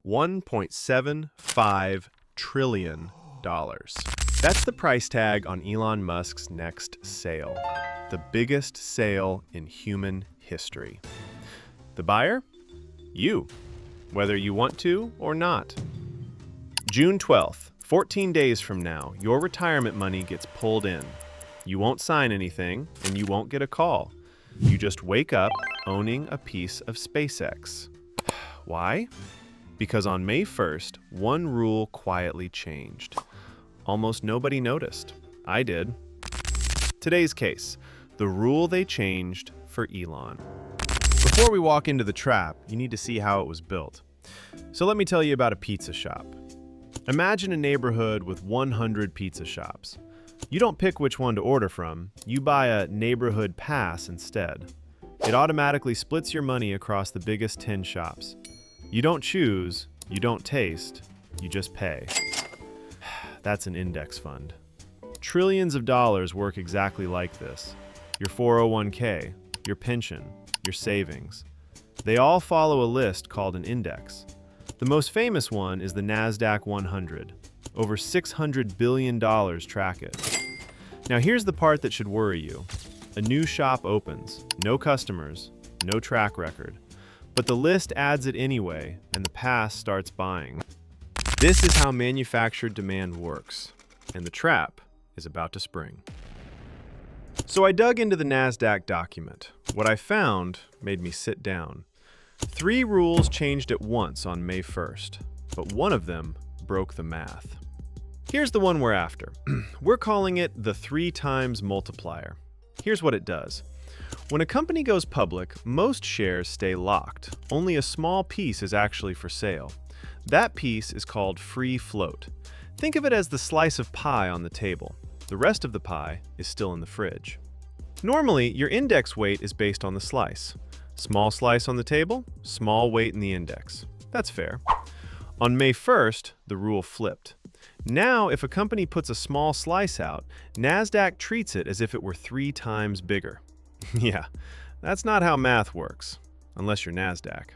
$1.75 trillion. That's the price tag on Elon Musk's next sale, the biggest sale in human history. The buyer? You, whether you want to or not. June 12th, 14 days from now, your retirement money gets pulled in. You won't sign anything, and you won't get a call. You just wake up owning a piece of SpaceX. Why? Because on May 1st, one rule quietly changed. Almost nobody noticed. I did. Today's case, the rule they changed for Elon. Before we walk into the trap, you need to see how it was built. So let me tell you about a pizza shop. Imagine a neighborhood with 100 pizza shops. You don't pick which one to order from, you buy a neighborhood pass instead. It automatically splits your money across the biggest 10 shops. You don't choose, you don't taste, you just pay. That's an index fund. Trillions of dollars work exactly like this. Your 401k, your pension, your savings. They all follow a list called an index. The most famous one is the NASDAQ 100. Over $600 billion track it. Now here's the part that should worry you. A new shop opens, no customers, no track record. But the list adds it anyway, and the pass starts buying. This is how manufactured demand works, and the trap is about to spring. So I dug into the NASDAQ document. What I found made me sit down. 3 rules changed at once on May 1st, but one of them broke the math. Here's the one we're after. We're calling it the 3 times multiplier. Here's what it does. When a company goes public, most shares stay locked. Only a small piece is actually for sale. That piece is called free float. Think of it as the slice of pie on the table. The rest of the pie is still in the fridge. Normally, your index weight is based on the slice. Small slice on the table, small weight in the index. That's fair. On May 1st, the rule flipped. Now, if a company puts a small slice out, NASDAQ treats it as if it were 3 times bigger. Yeah, that's not how math works, unless you're NASDAQ.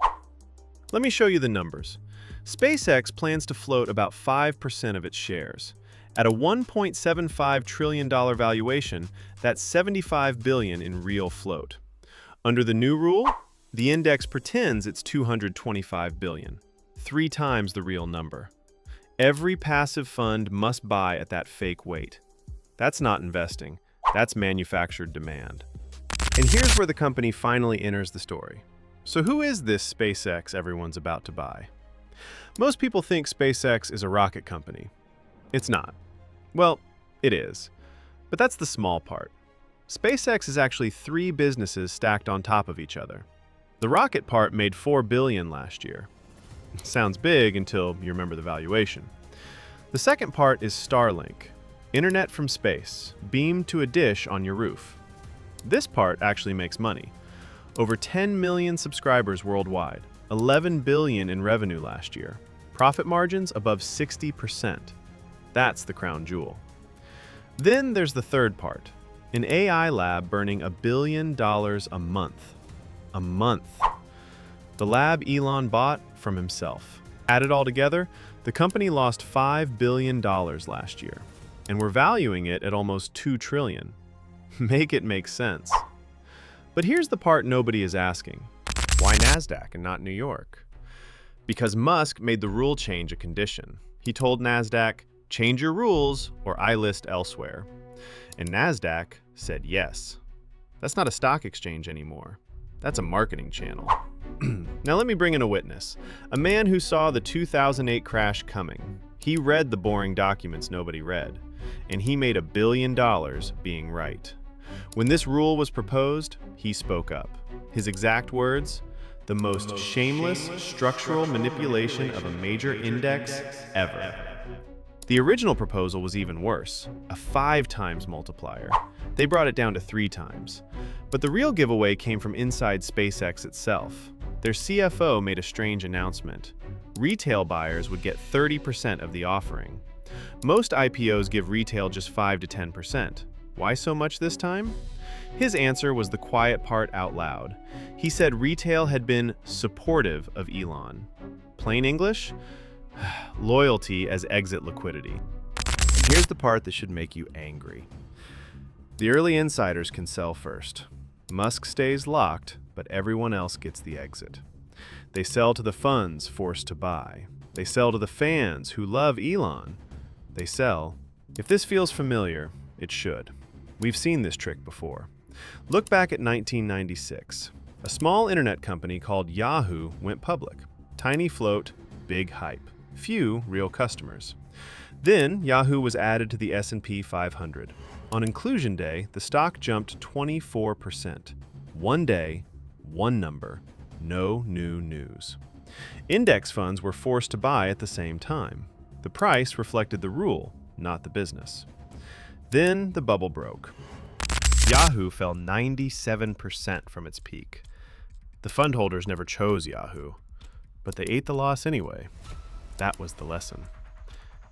Let me show you the numbers. SpaceX plans to float about 5% of its shares. At a $1.75 trillion valuation, that's $75 billion in real float. Under the new rule, the index pretends it's $225 billion, 3 times the real number. Every passive fund must buy at that fake weight. That's not investing, that's manufactured demand. And here's where the company finally enters the story. So who is this SpaceX everyone's about to buy? Most people think SpaceX is a rocket company. It's not. Well, it is. But that's the small part. SpaceX is actually 3 businesses stacked on top of each other. The rocket part made $4 billion last year. Sounds big until you remember the valuation. The second part is Starlink, internet from space, beamed to a dish on your roof. This part actually makes money. Over 10 million subscribers worldwide, 11 billion in revenue last year. Profit margins above 60%. That's the crown jewel. Then there's the third part, an AI lab burning $1 billion a month. A month. The lab Elon bought from himself. Added all together, the company lost $5 billion last year, and we're valuing it at almost $2 trillion. Make it make sense. But here's the part nobody is asking. Why NASDAQ and not New York? Because Musk made the rule change a condition. He told NASDAQ, change your rules or I list elsewhere. And NASDAQ said yes. That's not a stock exchange anymore. That's a marketing channel. Now let me bring in a witness. A man who saw the 2008 crash coming. He read the boring documents nobody read. And he made $1 billion being right. When this rule was proposed, he spoke up. His exact words, the most shameless structural manipulation of a major index ever. The original proposal was even worse, a 5 times multiplier. They brought it down to 3 times. But the real giveaway came from inside SpaceX itself. Their CFO made a strange announcement. Retail buyers would get 30% of the offering. Most IPOs give retail just 5 to 10%. Why so much this time? His answer was the quiet part out loud. He said retail had been supportive of Elon. Plain English? Loyalty as exit liquidity. And here's the part that should make you angry. The early insiders can sell first. Musk stays locked, but everyone else gets the exit. They sell to the funds forced to buy. They sell to the fans who love Elon. They sell. If this feels familiar, it should. We've seen this trick before. Look back at 1996. A small internet company called Yahoo went public. Tiny float, big hype. Few real customers. Then Yahoo was added to the S&P 500. On inclusion day, the stock jumped 24%. One day, one number, no new news. Index funds were forced to buy at the same time. The price reflected the rule, not the business. Then the bubble broke. Yahoo fell 97% from its peak. The fund holders never chose Yahoo, but they ate the loss anyway. That was the lesson.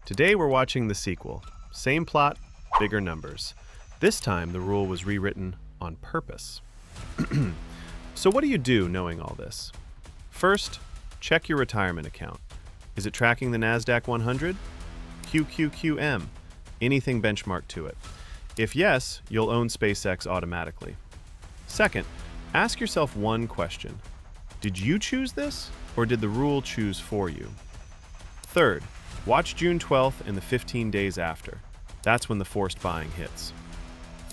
Today we're watching the sequel. Same plot, bigger numbers. This time the rule was rewritten on purpose. So what do you do knowing all this? First, check your retirement account. Is it tracking the NASDAQ 100? QQQM, anything benchmarked to it. If yes, you'll own SpaceX automatically. Second, ask yourself one question. Did you choose this, or did the rule choose for you? Third, watch June 12th and the 15 days after. That's when the forced buying hits.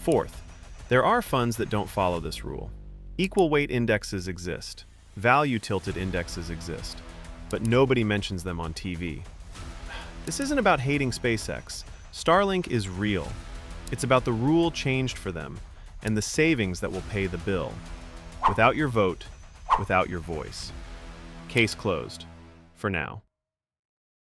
Fourth, there are funds that don't follow this rule. Equal weight indexes exist. Value-tilted indexes exist. But nobody mentions them on TV. This isn't about hating SpaceX. Starlink is real. It's about the rule changed for them and the savings that will pay the bill. Without your vote, without your voice. Case closed. For now.